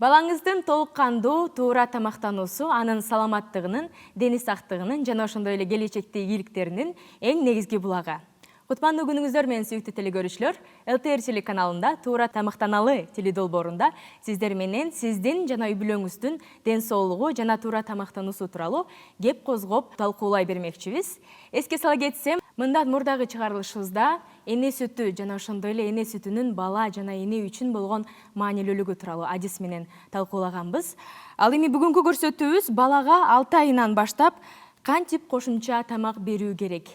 Балаңыздын толук кандуу, туура тамактануусу анын саламаттыгынын, дени сактыгынын жана ошондой эле келечектеги ийгиликтеринин эң негизги булагы. Кутмандуу күнүңүздөр менен сүйүктүү телекөрүүчүлөр, ЛТР телеканалында туура тамактаналы теледолбоорунда сиздер менен сиздин жана үй бүлөңүздүн ден соолугу жана туура тамактануусу тууралуу кеп козгоп талкуулай бермекчибиз. Эске сала кетсем, мындан мурдагы чыгарылышыбызда эне сүтү жана ошондой эле эне сүтүнүн бала жана эне үчүн болгон маанилүүлүгү тууралуу адис менен талкуулаганбыз. Ал эми бүгүнкү көрсөтүүбүз балага 6 айынан баштап кантип кошумча тамак берүү керек.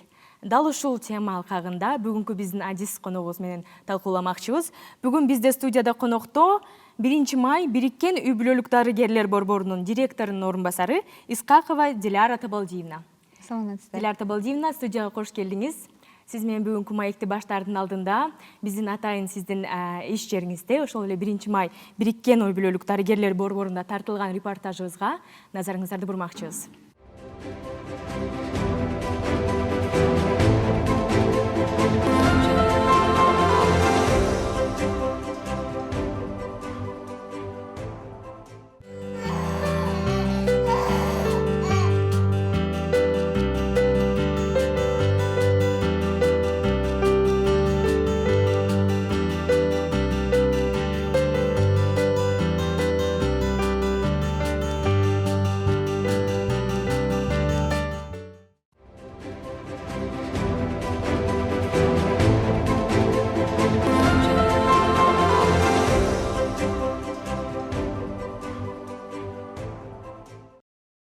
Дал ушул тема алкагында бүгүнкү биздин адис коногубуз менен талкууламакчыбыз. Бүгүн бизде студияда конокто 1 май Бириккен үй бүлөлүк дарыгерлер борборунун директорунун орун басары Исқақова Диляра Табалдиевна. Саламатсыздар. Диляра Табалдиевна, студияга кош келдиңиз. Сиз менен бүгүнкү маекти баштаардын алдында биздин атайын сиздин иш жериңизде, ошол эле 1 май Бириккен үй бүлөлүк дарыгерлер борборунда тартылган репортажыбызга назарыңыздарды бурмакчыбыз.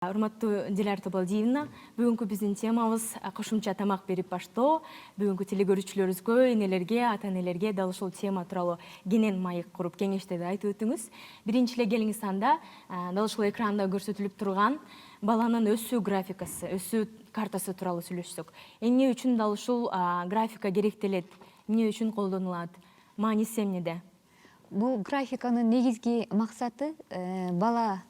Урматтуу Диляра Табалдиевна, бүгүнкү биздин темабыз кошумча тамак берип баштоо. Бүгүнкү телекөрүүчүлөрүбүзгө, энелерге, ата-энелерге дал ушул тема тууралуу кенен маек куруп кеңештерди айтып өтүңүз. Биринчи эле келиңиз анда дал ушул экранда көрсөтүлүп турган баланын өсүү графикасы, өсүү картасы тууралуу сүйлөшсөк. Эмне үчүн дал ушул графика керектелет? Эмне үчүн колдонулат? Мааниси эмнеде? Бул графиканын негизги максаты бала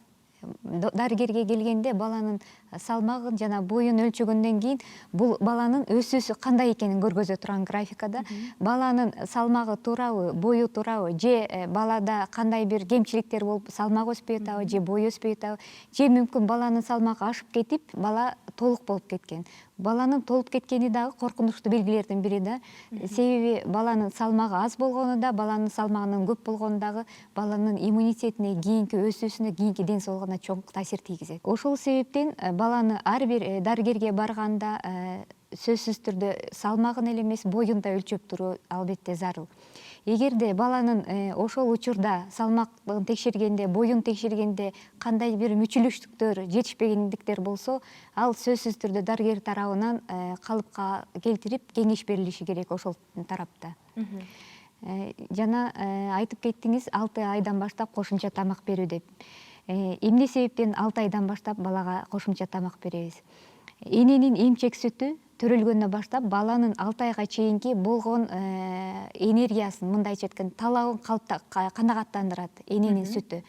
дарыгерге келгенде баланын салмагын жана боюн өлчөгөндөн кийин бул баланын өсүүсү кандай экенин көргөзө турган графикада. Баланын салмагы туурабы, бою туурабы, же балада кандай бир кемчиликтер болуп салмак өспөй атабы, же бою өспөй атабы, же мүмкүн баланын салмагы ашып кетип, бала толук болуп кеткен. Баланын толуп кеткени дагы коркунучтуу белгилердин бири да. Себеби баланын салмагы аз болгону да, баланын салмагынын көп болгону дагы баланын иммунитетине, кийинки өсүүсүнө, кийинки ден соолугуна чоң таасир тийгизет. Ошол себептен баланы ар бир дарыгерге барганда сөзсүз түрдө салмагын эле эмес, боюн да өлчөп туруу албетте зарыл. Эгерде баланын ошол учурда салмагын текшергенде, боюн текшергенде кандай бир мүчүлүштүктөр, жетишпегендиктер болсо, ал сөзсүз түрдө дарыгер тарабынан калыпка келтирип кеңеш берилиши керек ошол тарапта. Жана айтып кеттиңиз 6 айдан баштап кошумча тамак берүү деп. Эмне себептен 6 айдан баштап балага кошумча тамак беребиз? Эненин эмчек сүтү төрөлгөндөн баштап баланын 6 айга чейинки болгон энергиясын, мындайча айтканда, талабын канагаттандырат эненин сүтү.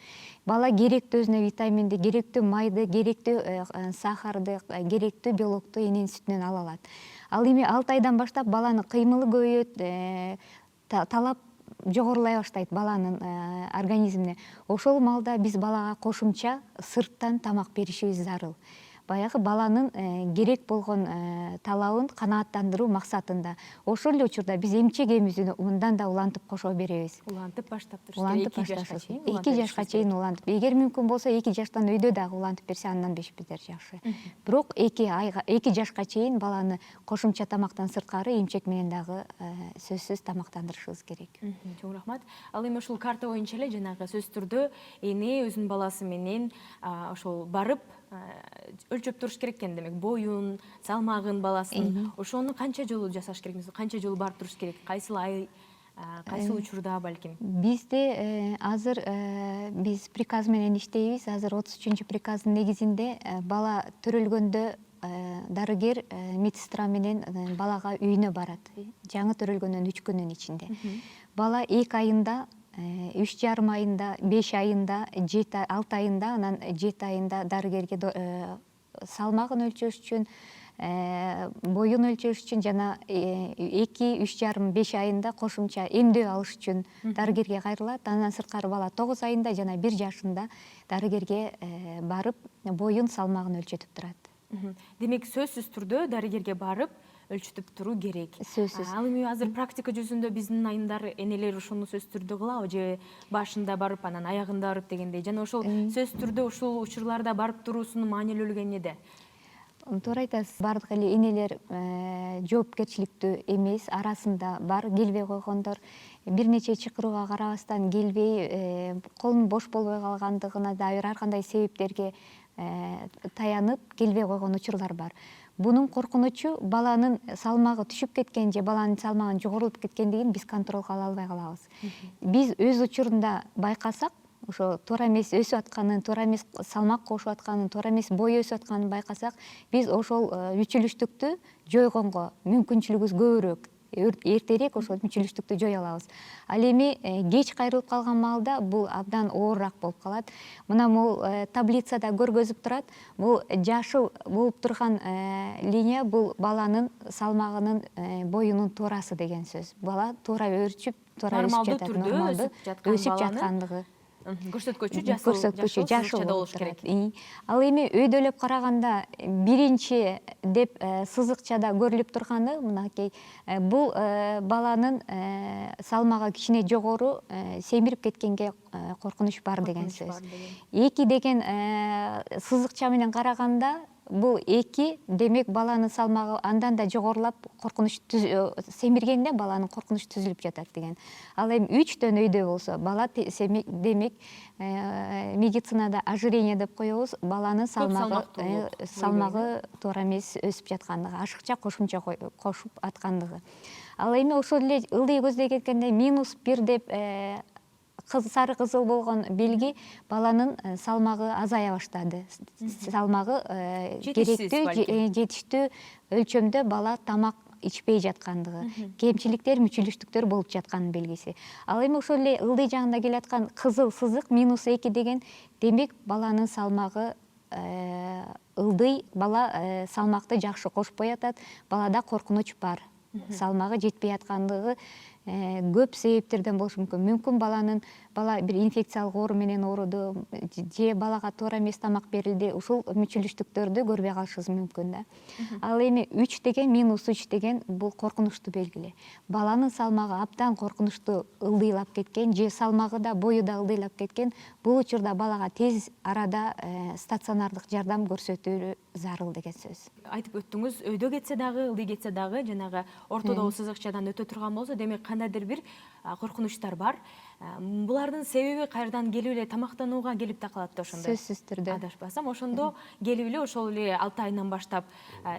Бала керектүү өзүнө витаминди, керектүү майды, керектүү сахарды, керектүү белокту эненин сүтүнөн ала алат. Ал эми 6 айдан баштап баланын кыймылы көбөйөт, талап жогорулай баштайт баланын организмине. Ошол маалда биз балага кошумча сырттан тамак беришибиз зарыл. Баягы баланын керек болгон талабын канааттандыруу максатында. Ошол эле учурда биз эмчегибизди мындан да улантып кошо беребиз. Улантып баштап туруш керек. 2 жашка чейин улантып. Эгер мүмкүн болсо 2 жаштан өйдө дагы улантып берсе, андан бешпедер жакшы. Бирок 2 жашка чейин баланы кошумча тамактан сырткары эмчек менен дагы сөзсүз тамактандырышыбыз керек. Чоң рахмат. Ал эми ушул карта боюнча эле жанагы сөзсүз түрдө эне өзүнүн баласы менен ошол барып өлчөп туруш керек экен, демек боюн, салмагын баласын. Ошону канча жолу жасаш керек? Канча жолу барып туруш керек? Кайсыл ай, кайсыл учурда балким? Бизде азыр биз приказ менен иштейбиз. Азыр 33 приказдын негизинде бала төрөлгөндө дарыгер медсестра менен балага үйүнө барат. Жаңы төрөлгөндөн 3 күнүн ичинде. Бала 2 айында, 3,5 айында, 5 айында, 6 айында, анан 7 айында дарыгерге салмагын өлчөш үчүн боюн өлчөш үчүн жана 2-3,5 айында кошумча эмдөө алыш үчүн дарыгерге кайрылат. Андан сырткары бала 9 айында жана 1 жашында дарыгерге барып боюн салмагын өлчөтүп турат. Демек сөзсүз түрдө дарыгерге барып өлчөтүп туруу керек. Сөзсүз. Ал эми азыр практика жүзүндө биздин айымдар энелер ошону сөзсүз түрдө кылабы же башында барып анан аягында барып дегендей. Жана ошол сөзсүз түрдө ушул учурларда барып туруусунун маанилүүлүгү эмнеде? Туура айтасыз, бардык эле энелер жоопкерчиликтүү эмес, арасында бар келбей койгондор, бир нече чакырууга карабастан келбей, колунун бош болбой калгандыгына дагы ар кандай себептерге таянып келбей койгон учурлар бар. Бунун коркунучу баланын салмагы түшүп кеткен же баланын салмагынын жогорулуп кеткендигин биз контролго ала албай калабыз. Биз өз учурунда байкасак, ошо туура эмес өсүп атканын, туура эмес салмак кошуп атканын, туура эмес бой өсүп атканын байкасак, биз ошол мүчүлүштүктү жойгонго мүмкүнчүлүгүбүз көбүрөөк. Эртерээк ошол мүчүлүштүктү жоя алабыз. Ал эми кеч кайрылып калган маалда бул абдан оорураак болуп калат. Мына бул таблицада көргөзүп турат. Бул жашыл болуп турган линия бул баланын салмагынын боюнун туурасы деген сөз. Бала туура өрчүп, туура өсүп жатат, нормалдуу өсүп жаткандыгы. Көрсөткүчү жашыл болуп турат. Ал эми өйдөлөп караганда биринчи деп сызыкчада көрүлүп турганы мынакей бул баланын салмагы кичине жогору семирип кеткенге коркунуч бар деген сөз. 2 деген сызыкча менен караганда бул 2 демек баланын салмагы андан да жогорулап коркунуч семиргенде баланын коркунучу түзүлүп жатат деген. Ал эми 3төн өйдө болсо бала демек медицинада ожирение деп коебуз, баланын салмагы туура эмес өсүп жаткандыгы, ашыкча кошумча кошуп аткандыгы. Ал эми ошол эле ылдый көздөй кеткенде -1 деп сары кызыл болгон белги баланын салмагы азая баштады. Салмагы керектүү, жетиштүү өлчөмдө бала тамак ичпей жаткандыгы, кемчиликтер, мүчүлүштүктөр болуп жатканын белгиси. Ал эми ошол эле ылдый жагында келаткан кызыл сызык -2 деген демек баланын салмагы ылдый, бала салмакты жакшы кошпой атат, балада коркунуч бар. Салмагы жетпей аткандыгы көп себептерден болушу мүмкүн. Мүмкүн бала бир инфекциялык оору менен ооруду, же балага туура эмес тамак берилди, ушул мүчүлүштүктөрдү көрбөй калышыбыз мүмкүн да. Ал эми 3 деген, -3 деген бул коркунучтуу белгиле. Баланын салмагы абдан коркунучтуу ылдыйлап кеткен, же салмагы да, бою да ылдыйлап кеткен, бул учурда балага тез арада стационардык жардам көрсөтүү зарыл деген сөз. Айтып өттүңүз, өйдө кетсе дагы, ылдый кетсе дагы, жанагы ортодогу сызыкчадан өтө турган болсо, демек кандайдыр бир коркунучтар бар. Булардын себеби кайрадан келип эле тамактанууга келип такалат да ошондо. Сөзсүз түрдө. Адашпасам, ошондо келип эле ошол эле 6 айынан баштап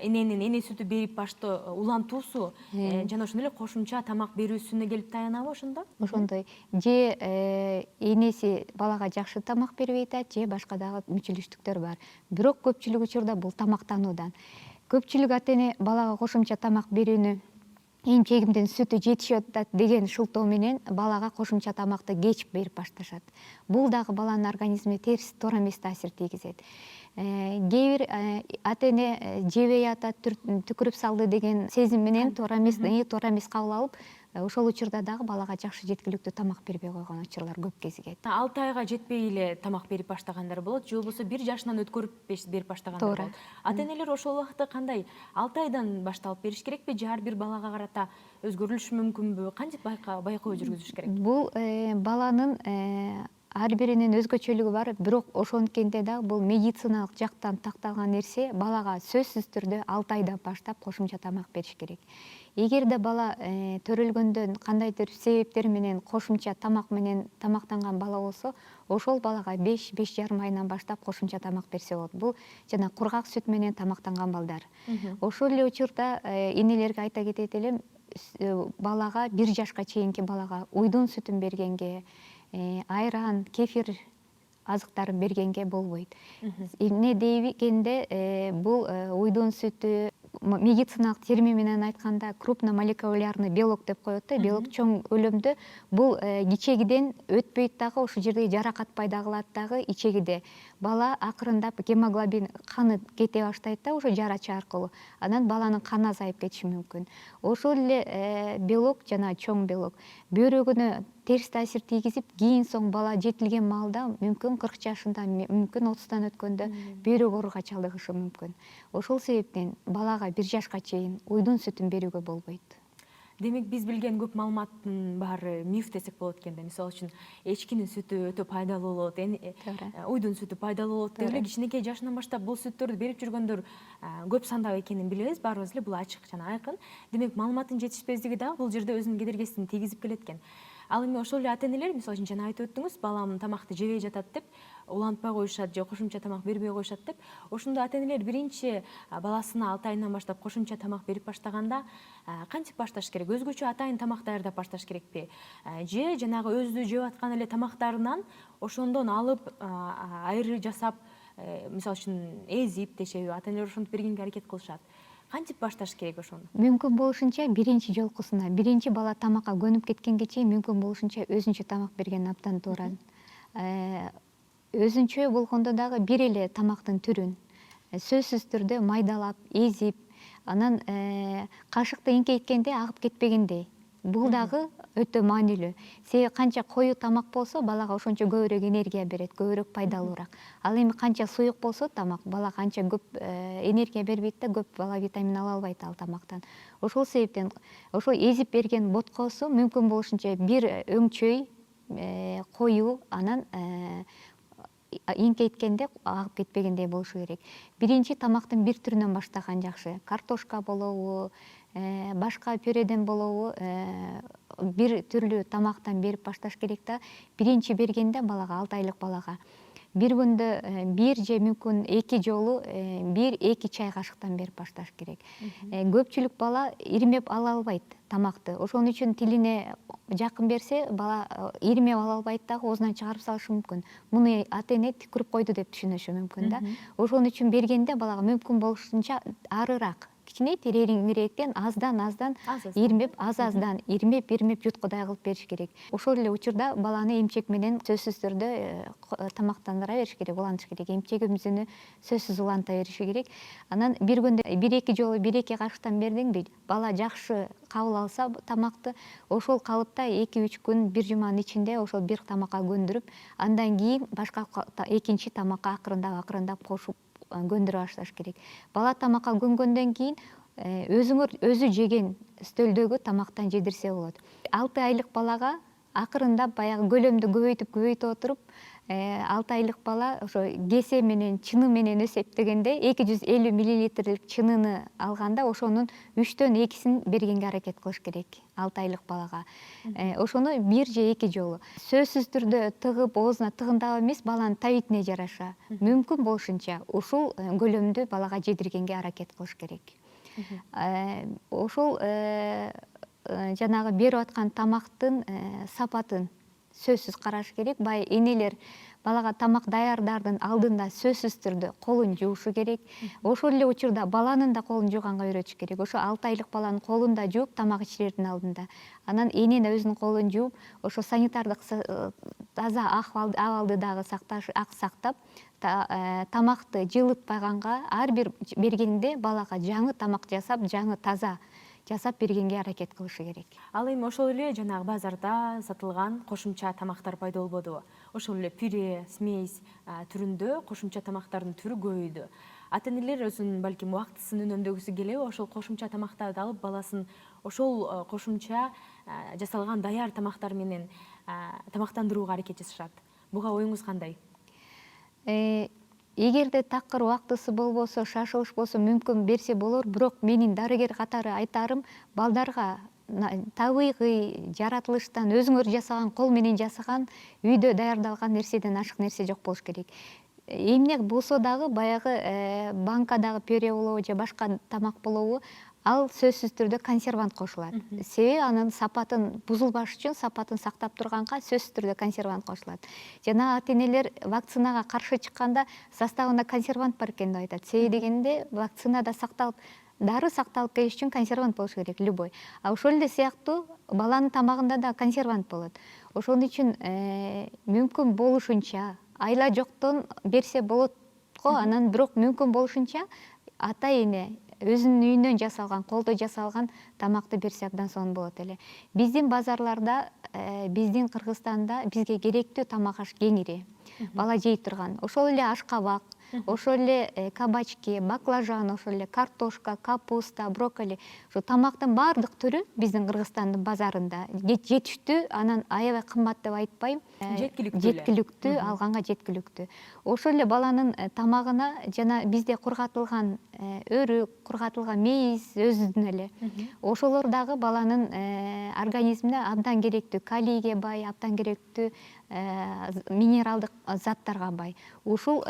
эненин эне сүтү берип улантуусу жана ошондой эле кошумча тамак берүүсүнө келип таянабы ошондо? Ошондой. Же энеси балага жакшы тамак бербей атат, же башка дагы мүчүлүштүктөр бар. Бирок көпчүлүк учурда бул тамактануудан. Көпчүлүк ата-эне балага кошумча тамак берүүнү эмчегимдин сүтү жетишип атат деген шылтоо менен балага кошумча тамакты кеч берип башташат. Бул дагы баланын организмине терс, туура эмес таасир тийгизет. Кээ бир ата-эне жебей атат, түкүрүп салды деген сезим менен туура эмес кабыл алып, ошол учурда дагы балага жакшы жеткиликтүү тамак бербей койгон учурлар көп кезигет. 6 айга жетпей эле тамак берип баштагандар болот, же болбосо 1 жашынан өткөрүп берип баштагандар болот. Ата-энелер ошол убакта кандай? 6 айдан башталып бериш керекпи же ар бир балага карата өзгөрүлүшү мүмкүнбү? Кантип байкоо жүргүзүш керек? Бул баланын ар биринин өзгөчөлүгү бар, бирок ошонткенде дагы бул медициналык жактан такталган нерсе, балага сөзсүз түрдө 6 айдан баштап кошумча тамак бериш керек. Эгерде бала төрөлгөндөн кандайдыр себептер менен кошумча тамак менен тамактанган бала болсо, ошол балага 5-5,5 айынан баштап кошумча тамак берсе болот. Бул жана кургак сүт менен тамактанган балдар. Ошол эле учурда энелерге айта кетет элем, балага 1 жашка чейинки балага уйдун сүтүн бергенге, айран, кефир азыктарын бергенге болбойт. Эмне дегенде бул уйдун сүтү, медициналык термин менен айтканда крупномолекулярный белок деп коет да, белок чоң көлөмдө. Бул ичегиден өтпөйт дагы, ошол жерде жаракат пайда кылат дагы ичегиде. Бала акырындап гемоглобин каны кете баштайт да, ошо жарачы аркылуу. Анан баланын каны азайып кетиши мүмкүн. Ошол эле белок, жана чоң белок бөйрөгүнө терс таасир тийгизип, кийин соң бала жетилген маалда мүмкүн 40 жашында, мүмкүн 30-дан өткөндө бөйрөк ооруга чалдыгышы мүмкүн. Ошол себептен балага 1 жашка чейин уйдун сүтүн берүүгө болбойт. Демек биз билген көп маалыматтын баары миф десек болот экенде. Мисалы үчүн эчкинин сүтү өтө пайдалуу болот, уйдун сүтү пайдалуу болот деп эле кичинекей жашынан баштап бул сүттөрдү берип жүргөндөр көп санда экенин билебиз, баарыбыз эле бул ачык жана айкын. Демек маалыматтын жетишпездиги дагы бул жерде өзүнүн кедергисин тийгизип келет экен. Ал эми ошол эле ата-энелер, мисалы үчүн жана айтып өттүңүз, балам тамакты жебей жатат деп, улантпай коюшат же кошумча тамак бербей коюшат деп. Ошондо ата-энелер биринчи баласына 6 айынан баштап кошумча тамак берип баштаганда кантип башташ керек? Өзгөчө атайын тамак даярдап башташ керекпи? Же жанагы өзү жеп аткан эле тамактарынан ошондон алып айры жасап, мисалы үчүн эзип дешеби, ата-энелер ошентип бергенге аракет кылышат. Кантип башташ керек ошону? Мүмкүн болушунча биринчи жолкусуна, биринчи бала тамакка көнүп кеткенге чейин мүмкүн болушунча өзүнчө тамак берген абдан туура. Өзүнчө болгондо дагы бир эле тамактын түрүн сөзсүз түрдө майдалап, эзип, анан кашыкты эңкейткенде агып кетпегендей. Бул дагы өтө маанилүү. Себеби канча коюу тамак болсо, балага ошончо көбүрөөк энергия берет, көбүрөөк пайдалуураак. Ал эми канча суюк болсо тамак, бала канча көп энергия бербейт да, көп бала витамин ала албайт ал тамактан. Ошол себептен ошол эзип берген боткосу мүмкүн болушунча бир өңчөй, коюу, анан эңкейткенде агып кетпегендей болушу керек. Биринчи тамактын бир түрүнөн баштаган жакшы. Картошка болобу, башка пюреден болобу, бир түрлүү тамактан берип башташ керек да. Биринчи бергенде балага, 6 айлык балага бир күндө бир же мүмкүн 2 жолу 1-2 чай кашыктан берип башташ керек. Көпчүлүк бала ирмеп ала албайт тамакты. Ошон үчүн тилине жакын берсе, бала ирмеп ала албайт дагы, оозунан чыгарып салышы мүмкүн. Муну ата-эне түкүрүп койду деп түшүнүшү мүмкүн да. Ошон үчүн бергенде балага мүмкүн болушунча арыраак, кичине тереңирээктен аздан ирмеп, аздан ирмеп юткудай кылып бериш керек. Ошол эле учурда баланы эмчек менен сөзсүз түрдө тамактандыра бериш керек, улантыш керек. Эмчегибизди сөзсүз уланта бериши керек. Анан бир күндө 1-2 жолу 1-2 кашыктан бердиңби, бала жакшы кабыл алса тамакты, ошол калыпта 2-3 күн, бир жуманын ичинде ошол бир тамакка көндүрүп, андан кийин башка экинчи тамакка акырындап кошуп көндүрө башташ керек. Бала тамакка көнгөндөн кийин өзү жеген стөлдөгү тамактан жедирсе болот. 6 айлык балага акырындап баягы көлөмдү көбөйтүп отуруп, 6 айлык бала ошо кесе менен, чыны менен эсептегенде 250 мл чыныны алганда, ошонун 3төн 2син бергенге аракет кылыш керек 6 айлык балага. Ошону 1 же 2 жолу. Сөзсүз түрдө тыгып, оозуна тыгындап эмес, баланын табитине жараша мүмкүн болушунча ушул көлөмдү балага жедиргенге аракет кылыш керек. Ошол жанагы берип аткан тамактын сапатын сөзсүз караш керек. Бай энелер балага тамак даярдаардын алдында сөзсүз түрдө колун жуушу керек. Ошол эле учурда баланын да колун жууганга үйрөтүш керек. Ошо 6 айлык баланын колун да жууп, тамак ичирердин алдында. Анан эне да өзүнүн колун жууп, ошо санитардык таза абалды дагы сактап, тамакты жылытпаганга, ар бир бергенде балага жаңы тамак жасап, жаңы таза жасап бергенге аракет кылышы керек. Ал эми ошол эле жанагы базарда сатылган кошумча тамактар пайда болбодубу? Ошол эле пюре, смесь түрүндө кошумча тамактардын түрү көбөйдү. Ата-энелер өзүнүн балким убактысын үнөмдөгүсү келеби, ошол кошумча тамактарды алып, баласын ошол кошумча жасалган даяр тамактар менен тамактандырууга аракет жасашат. Буга оюңуз кандай? Эгерде такыр убактысы болбосо, шашылыш болсо, мүмкүн берсе болор, бирок менин дарыгер катары айтарым, балдарга табигый жаратылыштан өзүңөр жасаган, кол менен жасаган, үйдө даярдалган нерседен ашык нерсе жок болуш керек. Эмне болсо дагы баягы банкадагы пюре болобу же башка тамак болобу, ал сөзсүз түрдө консервант кошулат. Себеби анын сапатын бузулбаш үчүн, сапатын сактап турганга сөзсүз түрдө консервант кошулат. Жана ата-энелер вакцинага каршы чыкканда составында консервант бар экен деп айтат. Себеби дегенде вакцинада сакталып дары сакталып келиш үчүн консервант болуш керек любой. А ошол эле сыяктуу баланын тамагында да консервант болот. Ошон үчүн мүмкүн болушунча айла жоктон берсе болот го, анан бирок мүмкүн болушунча ата эне өзүнүн үйүнөн жасалган, колдо жасалган тамакты берсе абдан сонун болот эле. Биздин базарларда, биздин Кыргызстанда бизге керектүү тамак аш кеңири. Бала жей турган. Ошол эле ашкабак, ошол эле кабачки, баклажан, ошол эле картошка, капуста, брокколи. Ошо тамактын баардык түрү биздин Кыргызстандын базарында жетиштүү, анан аябай кымбат деп айтпайм. Жеткиликтүү, алганга жеткиликтүү. Ошол эле баланын тамагына жана бизде кургатылган өрүк, кургатылган мейиз өзүнүн эле. Ошолор дагы баланын организмине абдан керектүү, калийге бай, абдан керектүү минералдык заттарга бай. Ушул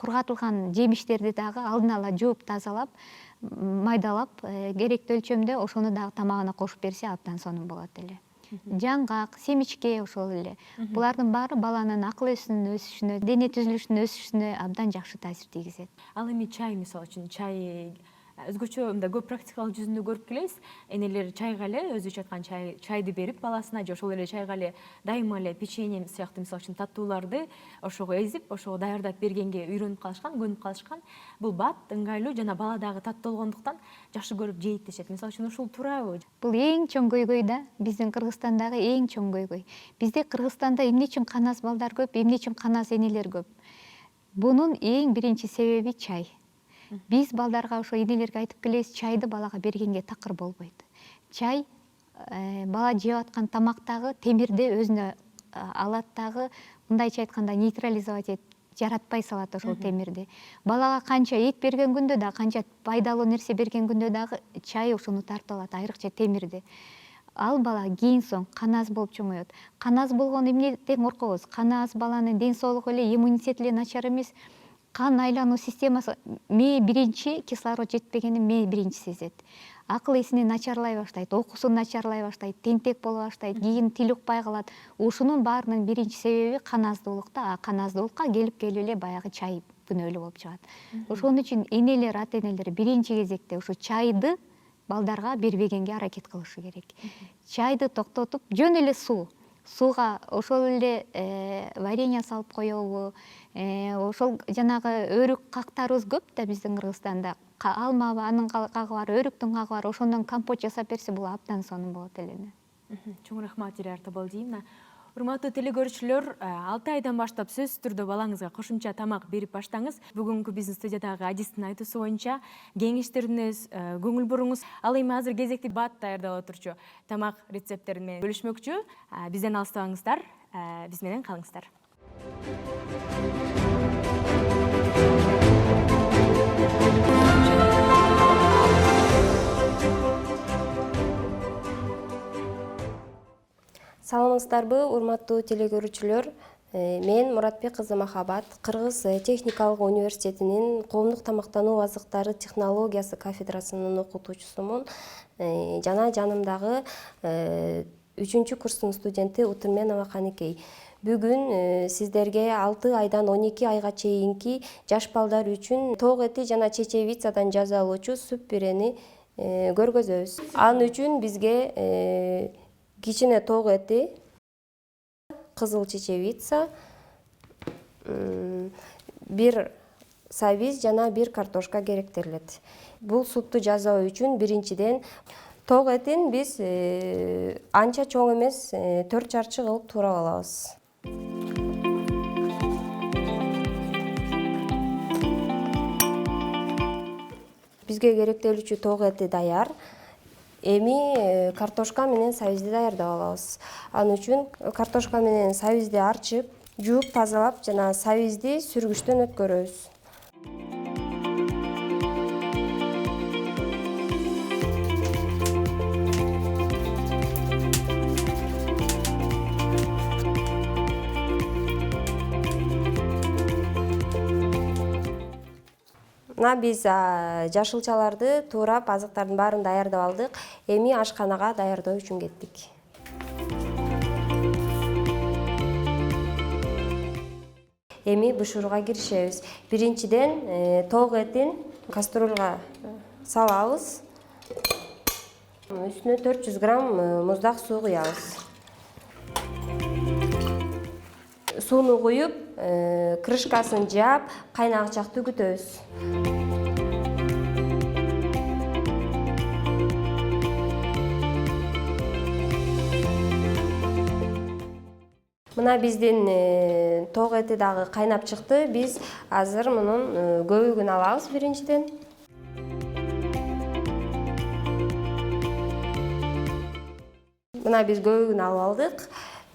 кургатылган жемиштерди дагы алдын ала жууп тазалап, майдалап, керектүү өлчөмдө ошону дагы тамагына кошуп берсе абдан сонун болот эле. Жаңгак, семечке ошол эле. Булардын баары баланын акыл өсүшүнө, дене түзүлүшүнүн өсүшүнө абдан жакшы таасир тийгизет. Ал эми чай, мисалы үчүн, чай өзгөчө мындай көп практикалык жүзүндө көрүп келебиз. Энелер чайга эле өзү ичаткан чайды берип баласына, же ошол эле чайга эле дайыма эле печенье сыяктуу мисалы үчүн таттууларды ошого эзип, ошого даярдап бергенге үйрөнүп калышкан, көнүп калышкан. Бул бат, ыңгайлуу жана бала дагы таттуу болгондуктан жакшы көрүп жейт дешет. Мисалы үчүн ушул туурабы? Бул эң чоң көйгөй да, биздин Кыргызстандагы эң чоң көйгөй. Бизде Кыргызстанда эмне үчүн канас балдар көп, эмне үчүн канас энелер көп? Бунун эң биринчи себеби чай. Биз балдарга ошо энелерге айтып келебиз, чайды балага бергенге такыр болбойт. Чай бала жеп аткан тамактагы темирди өзүнө алат дагы, мындайча айтканда нейтрализовать этип, жаратпай салат ошол темирди. Балага канча эт берген күндө да, канча пайдалуу нерсе берген күндө дагы чай ошону тартып алат, айрыкча темирди. Ал бала кийин соң каназ болуп чоңоет. Каназ болгон эмнеден коркобуз? Каназ баланын ден соолугу эле, иммунитети эле начар эмес. Кан айлануу системасы, мээ биринчи кислород жетпегенин мээ биринчи сезет. Акыл эсини начарлай баштайт, окуусу начарлай баштайт, тентек боло баштайт, кийин тил укпай калат. Ушунун баарынын биринчи себеби каназдуулукта, а каназдуулукка келип эле баягы чай күнөөлүү болуп чыгат. Ошон үчүн энелер, ата энелер биринчи кезекте ушу чайды балдарга бербегенге аракет кылышы керек. Чайды токтотуп, жөн эле сууга ошол эле варенье салып коелу, ошол жанагы өрүк кактарыбыз көп да биздин Кыргызстанда. Алма анын кагы бар, өрүктүн кагы бар, ошондон компот жасап берсе бул абдан сонун болот эле. Чоң рахмат Диляр Табалдиевна. Урматтуу телегөрүүчүлөр, 6 айдан баштап сөзсүз түрдө балаңызга кошумча тамак берип баштаңыз. Бүгүнкү биздин студиядагы Адистин айтуусу боюнча кеңештериңиз, көңүл буруңуз. Ал эми азыр кезекти бат даярдап отурчу тамак рецепттери менен бөлүшмөкчү. Бизден алыстабаңыздар, биз менен калыңыздар. Саламатсыздарбы, урматтуу телегөрүүчүлөр. Мен Муратбек кызы Махабат, Кыргыз техникалык университетинин коомдук тамактануу азыктары технологиясы кафедрасынын окутуучусумун. Жана жанымдагы 3-курстун студенти Утурменова Каникей. Бүгүн сиздерге 6 айдан 12 айга чейинки жаш балдар үчүн ток эти жана чечевицадан жасалуучу суп пюрени көргөзөбүз. Анын үчүн бизге кичине ток эти, кызыл чечевица, 1 сабиз жана 1 картошка керектелет. Бул супту жасоо үчүн биринчиден ток этин биз анча чоң эмес 4 чарчы кылып туурап алабыз. Бизге керектелүүчү ток эти даяр. Эми картошка менен сабизди даярдап алабыз. Анын үчүн картошка менен сабизди арчып, жууп тазалап жана сабизди сүргүчтөн өткөрөбүз. Мына биз жашылчаларды туурап, азыктардын баарын даярдап алдык. Эми ашканага даярдоо үчүн кеттик. Эми бышырууга киришебиз. Биринчиден ток этин кастрюлга салабыз. Үстүнө 400 грамм муздак суу куябыз. Сууну куюп, крышкасын жаап, кайнагыч чакты күтөбүз. Мына биздин ток эти дагы кайнап чыкты. Биз азыр мунун көбүгүн алабыз биринчиден. Мына биз көбүгүн алып алдык.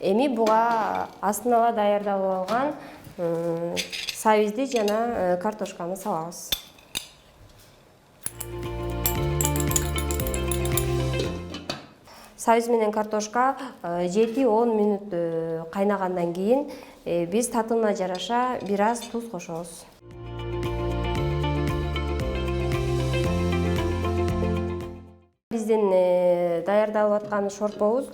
Эми буга астын ала даярдалып алган сабизди жана картошканы салабыз. Сабиз менен картошка 7-10 мүнөт кайнагандан кийин биз татымына жараша бир аз туз кошобуз. Биздин даярдалып аткан шорпобуз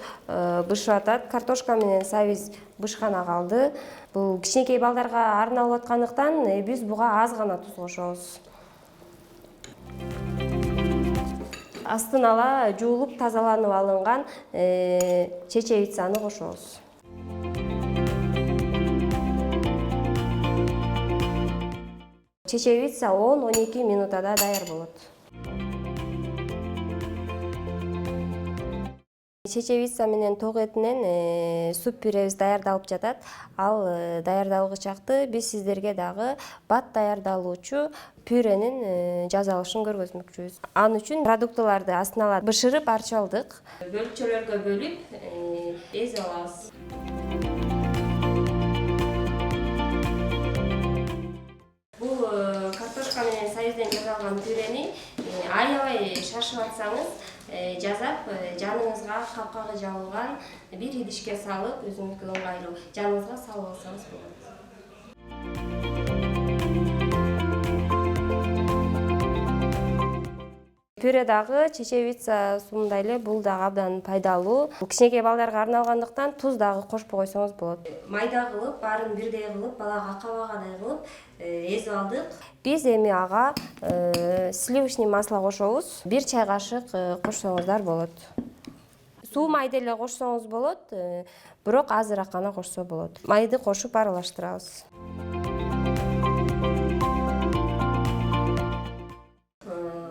бышып атат. Картошка менен сабиз бышкана калды. Бул кичинекей балдарга арналып аткандыктан биз буга аз гана туз кошобуз. Астын ала жуулуп тазаланып алынган чечевицаны кошобуз. Чечевица 10-12 минутада даяр болот. Чечевица менен ток этинен суп пюребиз даярдалып жатат. Ал даярдалгычакты биз сиздерге дагы бат даярдалуучу пюренин жасалышын көргөзмөкчүбүз. Ал үчүн продуктыларды астын ала бышырып арчып алдык. Бөлүкчөлөргө бөлүп эзип алабыз. Бул картошка менен сабизден жасалган пюрени аябай шашып атсаңыз, жазап жаныңызга капкагы жабылган бир идишке салып, өзүңүзгө ыңгайлуу жаныңызга салып алсаңыз болот. Пюре дагы чечевица суундай эле бул дагы абдан пайдалуу. Кичинекей балдарга арналгандыктан туз дагы кошпой койсоңуз болот. Майда кылып, баарын бирдей кылып, балага кабагадай кылып эзип алдык. Биз эми ага сливочный масло кошобуз. 1 чай кашык кошсоңуздар болот. Суу майды эле кошсоңуз болот, бирок азыраак гана кошсо болот. Майды кошуп аралаштырабыз.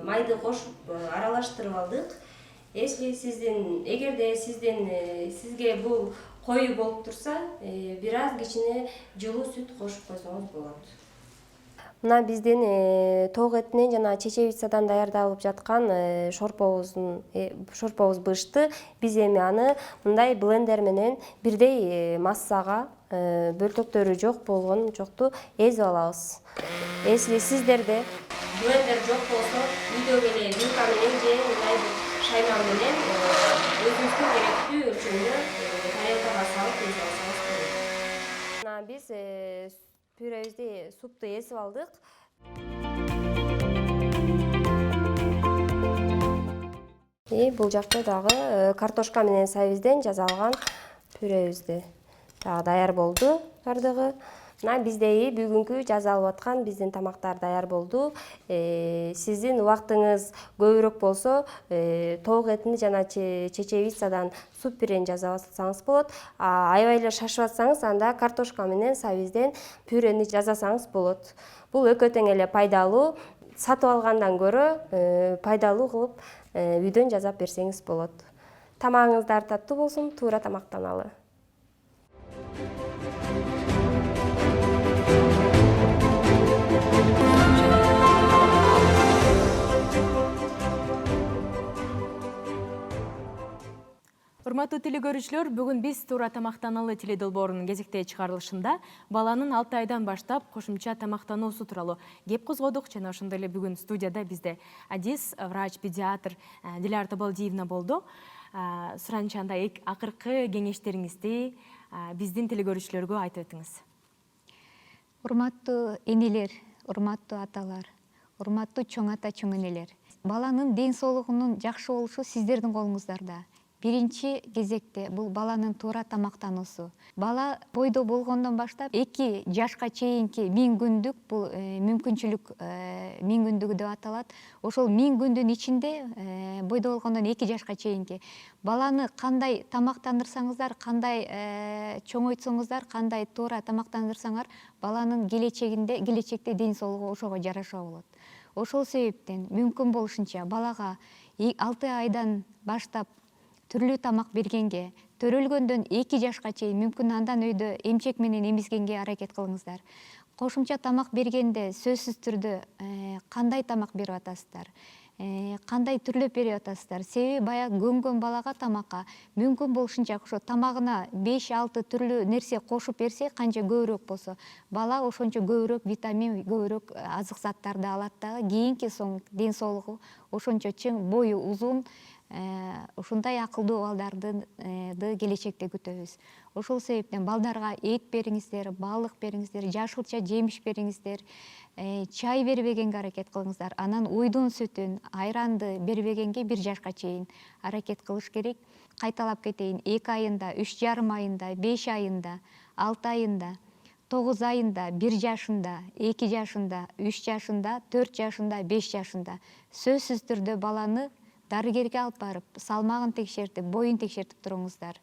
Майды кошуп аралаштырып алдык. Эгерде сизге бул кою болуп турса, бир аз кичине жылуу сүт кошуп койсоңуз болот. Мына биздин ток этинен жана чечевицадан даярдалып жаткан шорпобуз бышты. Биз эми аны мындай блендер менен бирдей массага, бөлтөктөрү жок болгон жокту эзип алабыз. Если сиздерде блендер жок болсо, үйдөгү эле вилка менен же мындай шайман менен өзүңүзгө керектүү өлчөмдө тарелкага салып эзип алсаңыз болот. Мына биз пюребизди, супту эзип алдык. Бул жакта дагы картошка менен сабизден жасалган пюребизди дагы даяр болду бардыгы. Мына биздеги бүгүнкү жасалып аткан биздин тамактар даяр болду. Сиздин убактыңыз көбүрөөк болсо, ток этини жана чечевицадан суп пюрени жасап алсаңыз болот. Аябай эле шашып атсаңыз, анда картошка менен сабизден пюрени жасасаңыз болот. Бул экөө тең эле пайдалуу. Сатып алгандан көрө пайдалуу кылып үйдөн жасап берсеңиз болот. Тамагыңыздар таттуу болсун, туура тамактаналы. Урматтуу телекөрүүчүлөр, бүгүн биз туура тамактаналы теледолбоорунун кезектеги чыгарылышында баланын 6 айдан баштап кошумча тамактануусу тууралуу кеп козгодук. Жана ошондой эле бүгүн студияда бизде адис, врач-педиатр Диляра Табалдиевна болду. Суранчанда акыркы кеңештериңизди биздин телекөрүүчүлөргө айтып өтүңүз. Урматтуу энелер, урматтуу аталар, урматтуу чоң ата, чоң энелер. Баланын ден соолугунун жакшы болушу сиздердин колуңуздарда. Биринчи кезекте бул баланын туура тамактануусу. Бала бойдо болгондон баштап 2 жашка чейинки 1000 күндүк бул мүмкүнчүлүк 1000 күндүгү деп аталат. Ошол 1000 күндүн ичинде бойдо болгондон 2 жашка чейинки баланы кандай тамактандырсаңыздар, кандай чоңойтсоңуздар, кандай туура тамактандырсаңар, баланын келечекте ден соолугу ошого жараша болот. Ошол себептен мүмкүн болушунча балага 6 айдан баштап түрлүү тамак бергенге, төрөлгөндөн 2 жашка чейин мүмкүн андан өйдө эмчек менен эмизгенге аракет кылыңыздар. Кошумча тамак бергенде сөзсүз түрдө кандай тамак берип атасыздар, кандай түрлөп берип атасыздар. Себеби баягы көнгөн балага тамакка мүмкүн болушунча ошо тамагына 5-6 түрлүү нерсе кошуп берсе, канча көбүрөөк болсо, бала ошончо көбүрөөк витамин, көбүрөөк азык заттарды алат дагы, кийинки ден соолугу ошончо чың, бою узун, ушундай акылдуу балдарды келечекте күтөбүз. Ошол себептен балдарга эт бериңиздер, балык бериңиздер, жашылча жемиш бериңиздер, чай бербегенге аракет кылыңыздар. Анан уйдун сүтүн, айранды бербегенге 1 жашка чейин аракет кылыш керек. Кайталап кетейин, 2 айында, 3,5 айында, 5 айында, 6 айында, 9 айында, 1 жашында, 2 жашында, 3 жашында, 4 жашында, 5 жашында сөзсүз түрдө баланы дарыгерге алып барып, салмагын текшертип, боюн текшертип туруңуздар.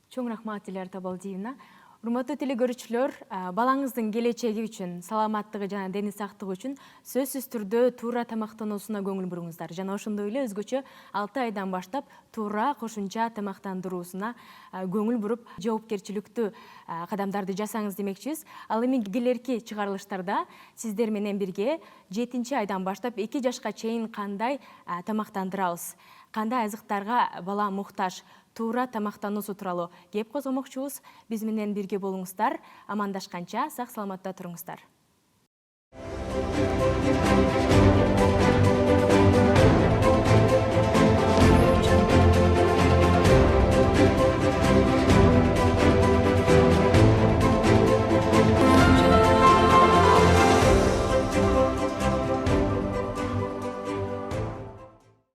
Чоң рахмат, Диляра Табалдиевна. Урматтуу телекөрүүчүлөр, балаңыздын келечеги үчүн, саламаттыгы жана дени сактыгы үчүн сөзсүз түрдө туура тамактануусуна көңүл буруңуздар. Жана ошондой эле өзгөчө 6 айдан баштап туура кошумча тамактандыруусуна көңүл буруп, жоопкерчиликтүү кадамдарды жасаңыз демекчибиз. Ал эми келерки чыгарылыштарда сиздер менен бирге 7 айдан баштап 2 жашка чейин кандай тамактандырабыз, кандай азыктарга бала муктаж, туура тамактануусу тууралуу кеп козгомокчубуз. Биз менен бирге болуңуздар. Амандашканча сак саламатта туруңуздар.